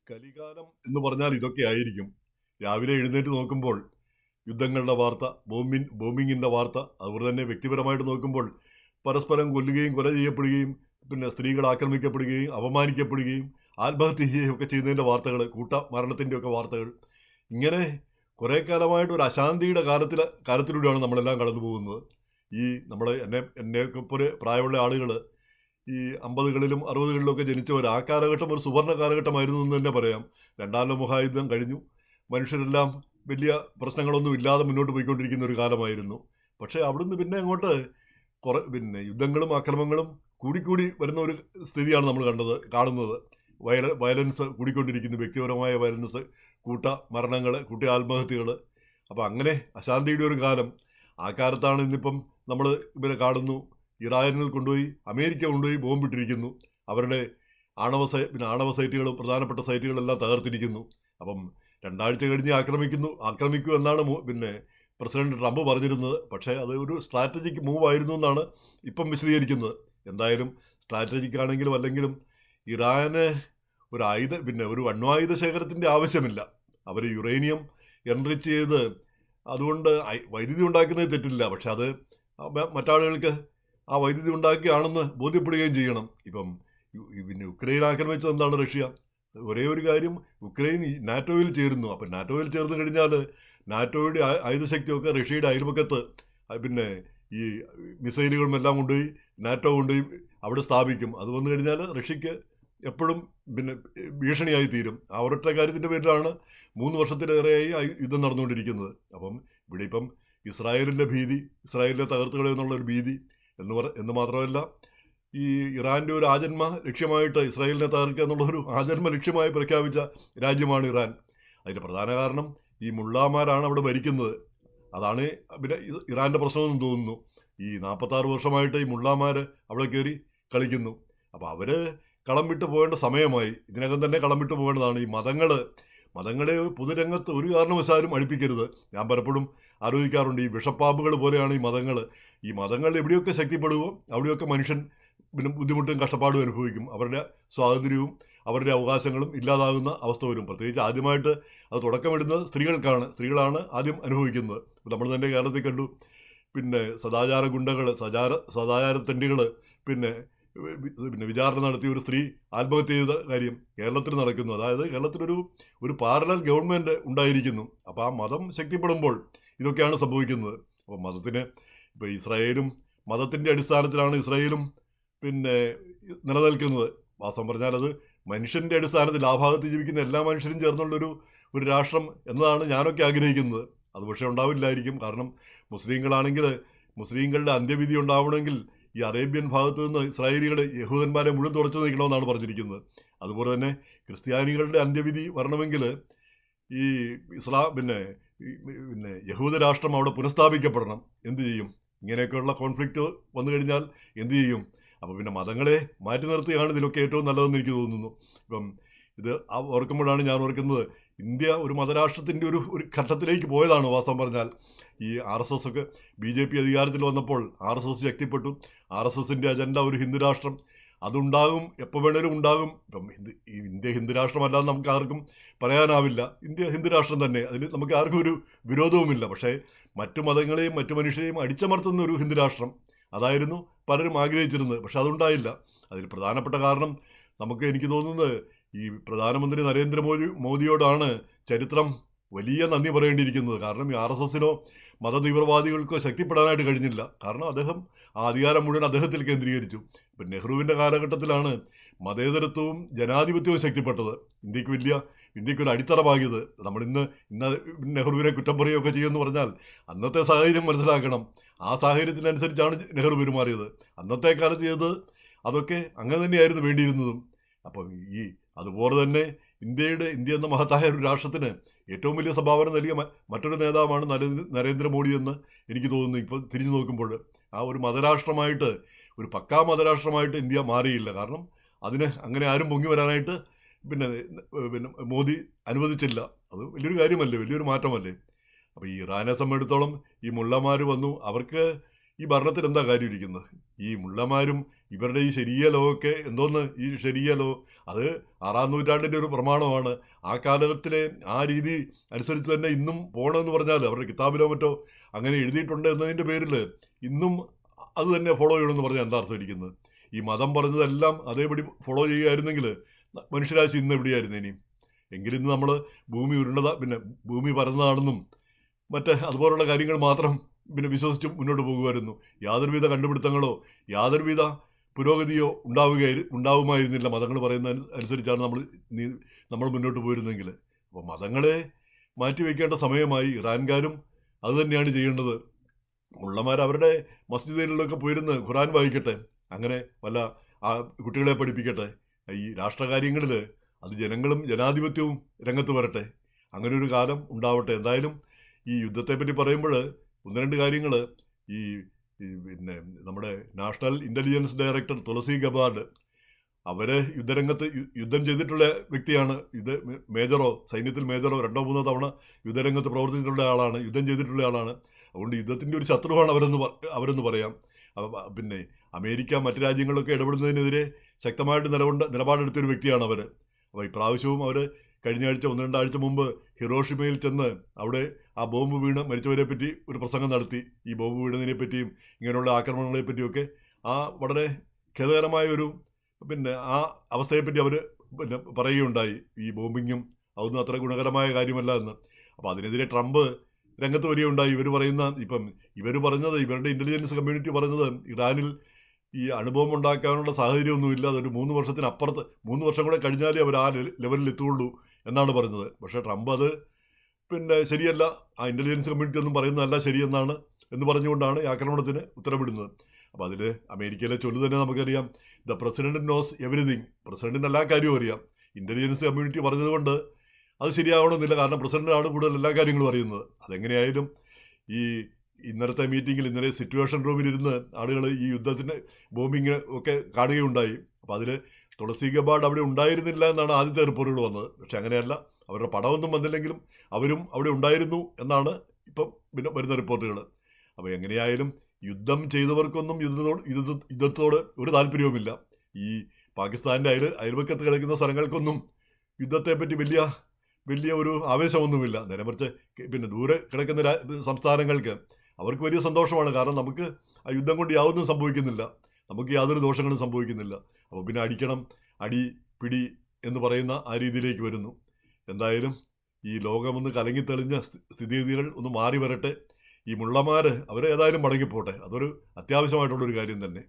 കലികാലം എന്ന് പറഞ്ഞാൽ ഇതൊക്കെ ആയിരിക്കും. രാവിലെ എഴുന്നേറ്റ് നോക്കുമ്പോൾ യുദ്ധങ്ങളുടെ വാർത്ത, ബോംബിങ്ങിന്റെ വാർത്ത, അതുപോലെ തന്നെ വ്യക്തിപരമായിട്ട് നോക്കുമ്പോൾ പരസ്പരം കൊല്ലുകയും കൊല ചെയ്യപ്പെടുകയും പിന്നെ സ്ത്രീകൾ ആക്രമിക്കപ്പെടുകയും അപമാനിക്കപ്പെടുകയും ആത്മഹത്യ ചെയ്യുകയും ഒക്കെ ചെയ്യുന്നതിൻ്റെ വാർത്തകൾ, കൂട്ട മരണത്തിൻ്റെ ഒക്കെ വാർത്തകൾ. ഇങ്ങനെ കുറേ കാലമായിട്ട് ഒരു അശാന്തിയുടെ കാലത്തിലൂടെയാണ് നമ്മളെല്ലാം കടന്നു പോകുന്നത്. ഈ നമ്മൾ എന്നെയൊക്കെ പോലെ പ്രായമുള്ള ആളുകൾ ഈ 50കളിലും 60കളിലും ഒക്കെ ജനിച്ചവർ, ആ കാലഘട്ടം ഒരു സുവർണ്ണ കാലഘട്ടമായിരുന്നു എന്ന് തന്നെ പറയാം. രണ്ടാം ലോക മഹായുദ്ധം കഴിഞ്ഞു, മനുഷ്യരെല്ലാം വലിയ പ്രശ്നങ്ങളൊന്നും ഇല്ലാതെ മുന്നോട്ട് പോയിക്കൊണ്ടിരിക്കുന്ന ഒരു കാലമായിരുന്നു. പക്ഷേ അവിടുന്ന് പിന്നെ അങ്ങോട്ട് പിന്നെ യുദ്ധങ്ങളും ആക്രമണങ്ങളും കൂടിക്കൂടി വരുന്ന ഒരു സ്ഥിതിയാണ് നമ്മൾ കാണുന്നത്. വയലൻസ് കൂടിക്കൊണ്ടിരിക്കുന്നു, വ്യക്തിപരമായ വയലൻസ്, കൂട്ട മരണങ്ങൾ, കൂട്ട ആത്മഹത്യകൾ. അപ്പം അങ്ങനെ അശാന്തിയുടെ ഒരു കാലം. ആ കാലത്താണ് ഇന്നിപ്പം നമ്മൾ ഇവരെ കാണുന്നു, ഇറാനിൽ കൊണ്ടുപോയി, അമേരിക്ക കൊണ്ടുപോയി ബോംബിട്ടിരിക്കുന്നു. അവരുടെ ആണവ സൈറ്റുകളും പ്രധാനപ്പെട്ട സൈറ്റുകളെല്ലാം തകർത്തിരിക്കുന്നു. അപ്പം 2 ആഴ്ച കഴിഞ്ഞ് ആക്രമിക്കൂ എന്നാണ് പിന്നെ പ്രസിഡന്റ് ട്രംപ് പറഞ്ഞിരുന്നത്. പക്ഷേ അത് ഒരു സ്ട്രാറ്റജിക് മൂവ് ആയിരുന്നു എന്നാണ് ഇപ്പം വിശദീകരിക്കുന്നത്. എന്തായാലും സ്ട്രാറ്റജിക് ആണെങ്കിലും അല്ലെങ്കിലും ഇറാന് ഒരു അണ്വായുധ ശേഖരത്തിൻ്റെ ആവശ്യമില്ല. അവർ യുറേനിയം എൻറിച്ച് ചെയ്ത് അതുകൊണ്ട് വൈദ്യുതി ഉണ്ടാക്കുന്നത് തെറ്റില്ല. പക്ഷെ അത് മറ്റാളുകൾക്ക് ആ വൈദ്യുതി ഉണ്ടാക്കിയാണെന്ന് ബോധ്യപ്പെടുകയും ചെയ്യണം. ഇപ്പം പിന്നെ ഉക്രൈൻ ആക്രമിച്ചത് എന്താണ്? റഷ്യ. ഒരേ ഒരു കാര്യം, ഉക്രൈൻ നാറ്റോയിൽ ചേരുന്നു. അപ്പം നാറ്റോയിൽ ചേർന്ന് കഴിഞ്ഞാൽ നാറ്റോയുടെ ആയുധശക്തിയൊക്കെ റഷ്യയുടെ അയൽപക്കത്ത് പിന്നെ ഈ മിസൈലുകളും എല്ലാം കൊണ്ടുപോയി നാറ്റോ കൊണ്ടുപോയി അവിടെ സ്ഥാപിക്കും. അത് വന്നു കഴിഞ്ഞാൽ റഷ്യക്ക് എപ്പോഴും പിന്നെ ഭീഷണിയായി തീരും. ആ ഒരൊറ്റ കാര്യത്തിൻ്റെ പേരിലാണ് 3 വർഷത്തിലേറെയായി യുദ്ധം നടന്നുകൊണ്ടിരിക്കുന്നത്. അപ്പം ഇവിടെ ഇപ്പം ഇസ്രായേലിൻ്റെ ഭീതി, ഇസ്രായേലിനെ തകർത്തുകളെ എന്നുള്ളൊരു ഭീതി എന്ന് മാത്രമല്ല, ഈ ഇറാൻ്റെ ഒരു ആജന്മ ലക്ഷ്യമായിട്ട് ഇസ്രായേലിനെ തകർക്കുക എന്നുള്ളൊരു ആജന്മ ലക്ഷ്യമായി പ്രഖ്യാപിച്ച രാജ്യമാണ് ഇറാൻ. അതിൻ്റെ പ്രധാന കാരണം ഈ മുള്ളാമാരാണ് അവിടെ ഭരിക്കുന്നത്. അതാണ് പിന്നെ ഇറാൻ്റെ പ്രശ്നമെന്ന് തോന്നുന്നു. ഈ 46 വർഷമായിട്ട് ഈ മുള്ളാമാർ അവിടെ കയറി കളിക്കുന്നു. അപ്പോൾ അവർ കളം വിട്ട് പോകേണ്ട സമയമായി. ഇതിനകം തന്നെ കളം വിട്ട് പോകേണ്ടതാണ്. ഈ മതങ്ങളെ പൊതുരംഗത്ത് ഒരു കാരണവശാലും അടുപ്പിക്കരുത്. ഞാൻ പലപ്പോഴും ആലോചിക്കാറുണ്ട്, ഈ വിഷപ്പാമ്പുകൾ പോലെയാണ് ഈ മതങ്ങൾ എവിടെയൊക്കെ ശക്തിപ്പെടുവോ അവിടെയൊക്കെ മനുഷ്യൻ പിന്നെ ബുദ്ധിമുട്ടും കഷ്ടപ്പാടും അനുഭവിക്കും. അവരുടെ സ്വാതന്ത്ര്യവും അവരുടെ അവകാശങ്ങളും ഇല്ലാതാകുന്ന അവസ്ഥ വരും. പ്രത്യേകിച്ച് ആദ്യമായിട്ട് അത് തുടക്കമിടുന്നത് സ്ത്രീകളാണ് ആദ്യം അനുഭവിക്കുന്നത്. നമ്മൾ തന്നെ കേരളത്തിൽ കണ്ടു, പിന്നെ സദാചാര ഗുണ്ടകൾ, സദാചാര തെണ്ടികൾ പിന്നെ വിചാരണ നടത്തിയ ഒരു സ്ത്രീ ആത്മഹത്യ ചെയ്ത കാര്യം കേരളത്തിൽ നടക്കുന്നു. അതായത് കേരളത്തിലൊരു പാരലൽ ഗവൺമെൻറ് ഉണ്ടായിരിക്കുന്നു. അപ്പോൾ ആ മതം ശക്തിപ്പെടുമ്പോൾ ഇതൊക്കെയാണ് സംഭവിക്കുന്നത്. അപ്പോൾ ഇപ്പോൾ ഇസ്രായേലും മതത്തിൻ്റെ അടിസ്ഥാനത്തിലാണ് ഇസ്രായേലും പിന്നെ നിലനിൽക്കുന്നത്. വാസ്തവം പറഞ്ഞാൽ അത് മനുഷ്യൻ്റെ അടിസ്ഥാനത്തിൽ, ആ ഭാഗത്ത് ജീവിക്കുന്ന എല്ലാ മനുഷ്യരും ചേർന്നുള്ളൊരു രാഷ്ട്രം എന്നതാണ് ഞാനൊക്കെ ആഗ്രഹിക്കുന്നത്. അത് പക്ഷേ ഉണ്ടാവില്ലായിരിക്കും. കാരണം മുസ്ലിങ്ങളുടെ അന്ത്യവിധി ഉണ്ടാവണമെങ്കിൽ ഈ അറേബ്യൻ ഭാഗത്ത് നിന്ന് ഇസ്രായേലികൾ യഹൂദന്മാരെ മുഴുവൻ തുടച്ചു നീക്കണമെന്നാണ് പറഞ്ഞിരിക്കുന്നത്. അതുപോലെ തന്നെ ക്രിസ്ത്യാനികളുടെ അന്ത്യവിധി വരണമെങ്കിൽ ഈ പിന്നെ യഹൂദ രാഷ്ട്രം അവിടെ പുനഃസ്ഥാപിക്കപ്പെടണം. എന്ത് ചെയ്യും? ഇങ്ങനെയൊക്കെയുള്ള കോൺഫ്ലിക്റ്റ് വന്നു കഴിഞ്ഞാൽ എന്ത് ചെയ്യും? അപ്പോൾ പിന്നെ മതങ്ങളെ മാറ്റി നിർത്തുകയാണ് ഇതിലൊക്കെ ഏറ്റവും നല്ലതെന്ന് എനിക്ക് തോന്നുന്നു. ഇപ്പം ഇത് ഓർക്കുമ്പോഴാണ് ഞാൻ ഓർക്കുന്നത്, ഇന്ത്യ ഒരു മതരാഷ്ട്രത്തിൻ്റെ ഒരു ഘട്ടത്തിലേക്ക് പോയതാണ്. വാസ്തവം പറഞ്ഞാൽ ഈ RSS ഒക്കെ BJP അധികാരത്തിൽ വന്നപ്പോൾ RSS ശക്തിപ്പെട്ടു. RSSൻ്റെ അജണ്ട ഒരു ഹിന്ദുരാഷ്ട്രം, അതുണ്ടാകും, എപ്പോൾ വേണേലും ഉണ്ടാകും. ഇപ്പം ഇന്ത്യ ഹിന്ദുരാഷ്ട്രമല്ലാന്ന് നമുക്ക് ആർക്കും പറയാനാവില്ല. ഇന്ത്യ ഹിന്ദുരാഷ്ട്രം തന്നെ, അതിൽ നമുക്ക് ആർക്കും ഒരു വിരോധവുമില്ല. പക്ഷേ മറ്റു മതങ്ങളെയും മറ്റു മനുഷ്യരെയും അടിച്ചമർത്തുന്ന ഒരു ഹിന്ദുരാഷ്ട്രം, അതായിരുന്നു പലരും ആഗ്രഹിച്ചിരുന്നത്. പക്ഷെ അതുണ്ടായില്ല. അതിൽ പ്രധാനപ്പെട്ട കാരണം എനിക്ക് തോന്നുന്നത് ഈ പ്രധാനമന്ത്രി നരേന്ദ്രമോദിയോടാണ് ചരിത്രം വലിയ നന്ദി പറയേണ്ടിയിരിക്കുന്നത്. കാരണം ഈ RSSനോ മതതീവ്രവാദികൾക്കോ ശക്തിപ്പെടാനായിട്ട് കഴിഞ്ഞില്ല. കാരണം അദ്ദേഹം ആ അധികാരം മുഴുവൻ അദ്ദേഹത്തിൽ കേന്ദ്രീകരിച്ചു. ഇപ്പം നെഹ്റുവിൻ്റെ കാലഘട്ടത്തിലാണ് മതേതരത്വവും ജനാധിപത്യവും ശക്തിപ്പെട്ടത്. ഇന്ത്യക്കൊരു അടിത്തറ പാകിയത്. ഇന്ന് നെഹ്റുവിനെ കുറ്റം പറയുകയൊക്കെ ചെയ്യുമെന്ന് പറഞ്ഞാൽ അന്നത്തെ സാഹചര്യം മനസ്സിലാക്കണം. ആ സാഹചര്യത്തിനനുസരിച്ചാണ് നെഹ്റു പെരുമാറിയത്. അന്നത്തെ കാലത്ത് ചെയ്തത് അതൊക്കെ അങ്ങനെ തന്നെയായിരുന്നു വേണ്ടിയിരുന്നതും. അപ്പം അതുപോലെ തന്നെ ഇന്ത്യ എന്ന മഹത്തായ ഒരു രാഷ്ട്രത്തിന് ഏറ്റവും വലിയ സംഭാവന നൽകിയ മറ്റൊരു നേതാവാണ് നരേന്ദ്രമോദി എന്ന് എനിക്ക് തോന്നുന്നു. ഇപ്പോൾ തിരിഞ്ഞു നോക്കുമ്പോൾ ആ ഒരു മതരാഷ്ട്രമായിട്ട്, ഒരു പക്കാ മതരാഷ്ട്രമായിട്ട് ഇന്ത്യ മാറിയില്ല. കാരണം അതിന് അങ്ങനെ ആരും പൊങ്ങി വരാനായിട്ട് പിന്നെ മോദി അനുവദിച്ചില്ല. അത് വലിയൊരു കാര്യമല്ലേ, വലിയൊരു മാറ്റമല്ലേ. അപ്പോൾ ഈ ഇറാനെ സംബന്ധിച്ചിടത്തോളം ഈ മുള്ളമാർ വന്നു, അവർക്ക് ഈ ഭരണത്തിൽ എന്താ കാര്യം ഇരിക്കുന്നത്? ഈ മുള്ളമാരും ഇവരുടെ ഈ ശരിയ ലോ ഒക്കെ എന്തോന്ന് ഈ ശരിയ ലോ, അത് 6-ാം നൂറ്റാണ്ടിൻ്റെ ഒരു പ്രമാണമാണ്. ആ കാലത്തിലെ ആ രീതി അനുസരിച്ച് തന്നെ ഇന്നും പോകണമെന്ന് പറഞ്ഞാൽ അവരുടെ കിതാബിലോ മറ്റോ അങ്ങനെ എഴുതിയിട്ടുണ്ട് എന്നതിൻ്റെ പേരിൽ ഇന്നും അത് തന്നെ ഫോളോ ചെയ്യണമെന്ന് പറഞ്ഞാൽ എന്താ അർത്ഥം ഇരിക്കുന്നത്? ഈ മതം പറഞ്ഞതെല്ലാം അതേപടി ഫോളോ ചെയ്യുകയായിരുന്നെങ്കിൽ മനുഷ്യരാശി ഇന്ന് എവിടെയായിരുന്നു ഇനി? എങ്കിലിന്ന് നമ്മൾ ഭൂമി പിന്നെ ഭൂമി പരന്നതാണെന്നും മറ്റ് അതുപോലുള്ള കാര്യങ്ങൾ മാത്രം പിന്നെ വിശ്വസിച്ച് മുന്നോട്ട് പോകുമായിരുന്നു. യാതൊരുവിധ കണ്ടുപിടുത്തങ്ങളോ യാതൊരുവിധ പുരോഗതിയോ ഉണ്ടാവുമായിരുന്നില്ല മതങ്ങൾ പറയുന്ന അനുസരിച്ചാണ് നമ്മൾ മുന്നോട്ട് പോയിരുന്നെങ്കിൽ. അപ്പോൾ മതങ്ങളെ മാറ്റിവെക്കേണ്ട സമയമായി. ഇറാൻകാരും അത് തന്നെയാണ് ചെയ്യേണ്ടത്. മുള്ളമാർ അവരുടെ മസ്ജിദുകളിലൊക്കെ പോയിരുന്ന് ഖുറാൻ വായിക്കട്ടെ, അങ്ങനെ വല്ല കുട്ടികളെ പഠിപ്പിക്കട്ടെ. ഈ രാഷ്ട്രകാര്യങ്ങളിൽ അത് ജനങ്ങളും ജനാധിപത്യവും രംഗത്ത് വരട്ടെ. അങ്ങനെ ഒരു കാലം ഉണ്ടാവട്ടെ. എന്തായാലും ഈ യുദ്ധത്തെപ്പറ്റി പറയുമ്പോൾ ഒന്ന് രണ്ട് കാര്യങ്ങൾ, ഈ പിന്നെ നമ്മുടെ നാഷണൽ ഇൻ്റലിജൻസ് ഡയറക്ടർ തുളസി ഗബാർഡ്, അവരെ യുദ്ധരംഗത്ത് യുദ്ധം ചെയ്തിട്ടുള്ള വ്യക്തിയാണ്. മേജറോ സൈന്യത്തിൽ മേജറോ 2-3 തവണ യുദ്ധരംഗത്ത് പ്രവർത്തിച്ചിട്ടുള്ള ആളാണ്, യുദ്ധം ചെയ്തിട്ടുള്ള ആളാണ്. അതുകൊണ്ട് യുദ്ധത്തിൻ്റെ ഒരു ശത്രുവാണ് അവരെന്ന് പറയാം. പിന്നെ അമേരിക്ക മറ്റു രാജ്യങ്ങളൊക്കെ ഇടപെടുന്നതിനെതിരെ ശക്തമായിട്ട് നിലപാടെടുത്തൊരു വ്യക്തിയാണ് അവർ. അപ്പോൾ ഇപ്രാവശ്യവും അവർ കഴിഞ്ഞ ആഴ്ച 1-2 ആഴ്ച മുമ്പ് ഹിറോഷിമയിൽ ചെന്ന് അവിടെ ആ ബോംബ് വീണ് മരിച്ചവരെ പറ്റി ഒരു പ്രസംഗം നടത്തി. ഈ ബോംബ് വീണതിനെ പറ്റിയും ഇങ്ങനെയുള്ള ആക്രമണങ്ങളെ പറ്റിയൊക്കെ ആ വളരെ ഖേദകരമായ ഒരു പിന്നെ ആ അവസ്ഥയെപ്പറ്റി അവർ പിന്നെ പറയുകയുണ്ടായി. ഈ ബോംബിങ്ങും അതൊന്നും അത്ര ഗുണകരമായ കാര്യമല്ല എന്ന്. അപ്പോൾ അതിനെതിരെ ട്രംപ് രംഗത്ത് വരികയുണ്ടായി. ഇവർ പറഞ്ഞത്, ഇവരുടെ ഇൻ്റലിജൻസ് കമ്മ്യൂണിറ്റി പറഞ്ഞത്, ഇറാനിൽ ഈ അണുബോംബ് ഉണ്ടാക്കാനുള്ള സാഹചര്യമൊന്നുമില്ല, അതൊരു 3 വർഷത്തിനപ്പുറത്ത് 3 വർഷം കൂടെ കഴിഞ്ഞാലേ അവർ ആ ലെവലിൽ എത്തുകയുള്ളൂ എന്നാണ് പറഞ്ഞത്. പക്ഷേ ട്രംപ് അത് പിന്നെ ശരിയല്ല, ആ ഇൻ്റലിജൻസ് കമ്മ്യൂണിറ്റി ഒന്നും പറയുന്നതല്ല ശരിയെന്നാണ് എന്ന് പറഞ്ഞുകൊണ്ടാണ് ഈ ആക്രമണത്തിന് ഉത്തരവിടുന്നത്. അപ്പോൾ അതിൽ അമേരിക്കയിലെ ചൊല്ല് തന്നെ നമുക്കറിയാം, ദ പ്രസിഡന്റ് നോസ് എവരിതിങ്. പ്രസിഡന്റിന് എല്ലാ കാര്യവും അറിയാം. ഇൻ്റലിജൻസ് കമ്മ്യൂണിറ്റി പറഞ്ഞതുകൊണ്ട് അത് ശരിയാവണമെന്നില്ല, കാരണം പ്രസിഡന്റാണ് കൂടുതൽ എല്ലാ കാര്യങ്ങളും അറിയുന്നത്. അതെങ്ങനെയായാലും ഈ ഇന്നലത്തെ മീറ്റിങ്ങിൽ, ഇന്നലെ സിറ്റുവേഷൻ റൂമിലിരുന്ന് ആളുകൾ ഈ യുദ്ധത്തിന് ബോംബിങ് ഒക്കെ കാണുകയുണ്ടായി. അപ്പോൾ അതിൽ തുളസി ഗബാർഡ് അവിടെ ഉണ്ടായിരുന്നില്ല എന്നാണ് ആദ്യത്തെ റിപ്പോർട്ടുകൾ വന്നത്. പക്ഷെ അങ്ങനെയല്ല, അവരുടെ പടമൊന്നും വന്നില്ലെങ്കിലും അവരും അവിടെ ഉണ്ടായിരുന്നു എന്നാണ് ഇപ്പം പിന്നെ വരുന്ന റിപ്പോർട്ടുകൾ. അപ്പോൾ എങ്ങനെയായാലും യുദ്ധം ചെയ്തവർക്കൊന്നും യുദ്ധത്തോട് ഒരു താല്പര്യവുമില്ല. ഈ പാകിസ്ഥാൻ്റെ അയൽവക്കത്ത് കിടക്കുന്ന സ്ഥലങ്ങൾക്കൊന്നും യുദ്ധത്തെപ്പറ്റി വലിയ ഒരു ആവേശമൊന്നുമില്ല. നേരെ മറിച്ച് പിന്നെ ദൂരെ കിടക്കുന്ന സംസ്ഥാനങ്ങൾക്ക് അവർക്ക് വലിയ സന്തോഷമാണ്. കാരണം നമുക്ക് ആ യുദ്ധം കൊണ്ട് യാതൊന്നും സംഭവിക്കുന്നില്ല, നമുക്ക് യാതൊരു ദോഷങ്ങളും സംഭവിക്കുന്നില്ല. അപ്പോൾ പിന്നെ അടിക്കണം, അടി പിടി എന്ന് പറയുന്ന ആ രീതിയിലേക്ക് വരുന്നു. എന്തായാലും ഈ ലോകമൊന്ന് കലങ്ങിത്തെളിഞ്ഞ സ്ഥിതിഗതികൾ ഒന്ന് മാറി വരട്ടെ. ഈ മുള്ളമാർ അവരേതായാലും മടങ്ങിപ്പോട്ടെ, അതൊരു അത്യാവശ്യമായിട്ടുള്ളൊരു കാര്യം തന്നെ.